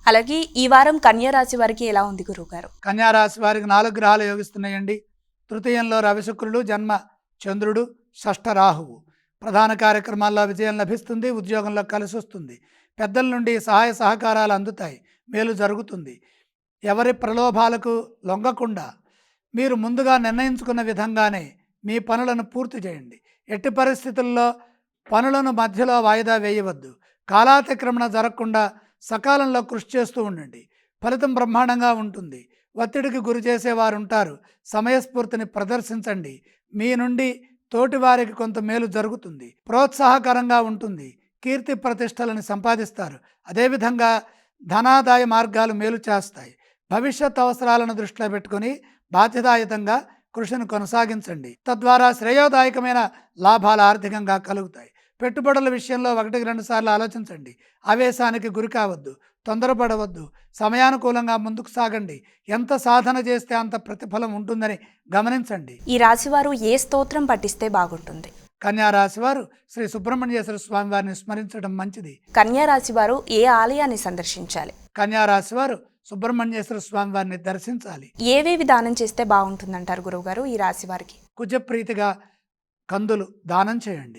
అలాగే ఈ వారం కన్యా రాశి వారికి ఎలా ఉంది గురువుగారు? కన్యా రాశి వారికి 4 గ్రహాలు యోగిస్తున్నాయండి. తృతీయంలో రవిశుక్రుడు, జన్మ చంద్రుడు, షష్ఠ రాహువు. ప్రధాన కార్యక్రమాల్లో విజయం లభిస్తుంది. ఉద్యోగంలో కలిసొస్తుంది. పెద్దల నుండి సహాయ సహకారాలు అందుతాయి. మేలు జరుగుతుంది. ఎవరి ప్రలోభాలకు లొంగకుండా మీరు ముందుగా నిర్ణయించుకున్న విధంగానే మీ పనులను పూర్తి చేయండి. ఎట్టి పరిస్థితుల్లో పనులను మధ్యలో వాయిదా వేయవద్దు. కాలాతిక్రమణ జరగకుండా సకాలంలో కృషి చేస్తూ ఉండండి. ఫలితం బ్రహ్మాండంగా ఉంటుంది. ఒత్తిడికి గురి చేసేవారు ఉంటారు. సమయస్ఫూర్తిని ప్రదర్శించండి. మీ నుండి తోటివారికి కొంత మేలు జరుగుతుంది. ప్రోత్సాహకరంగా ఉంటుంది. కీర్తి ప్రతిష్టలను సంపాదిస్తారు. అదేవిధంగా ధనాదాయ మార్గాలు మేలు చేస్తాయి. భవిష్యత్ అవసరాలను దృష్టిలో పెట్టుకుని బాధ్యతాయుతంగా కృషిని కొనసాగించండి. తద్వారా శ్రేయోదాయకమైన లాభాలు ఆర్థికంగా కలుగుతాయి. పెట్టుబడుల విషయంలో 1-2 సార్లు ఆలోచించండి. ఆవేశానికి గురి కావద్దు. తొందరపడవద్దు. సమయానుకూలంగా ముందుకు సాగండి. ఎంత సాధన చేస్తే అంత ప్రతిఫలం ఉంటుందని గమనించండి. ఈ రాశివారు ఏ స్తోత్రం పఠిస్తే బాగుంటుంది? కన్యా రాశి వారు శ్రీ సుబ్రహ్మణ్యేశ్వర స్వామి వారిని స్మరించడం మంచిది. కన్యా రాశి వారు ఏ ఆలయాన్ని సందర్శించాలి? కన్యా రాశి వారు సుబ్రహ్మణ్యేశ్వర స్వామి వారిని దర్శించాలి. ఏవేవి దానం చేస్తే బాగుంటుందంటారు గురువుగారు ఈ రాశి వారికి? కుజప్రీతిగా కందులు దానం చేయండి.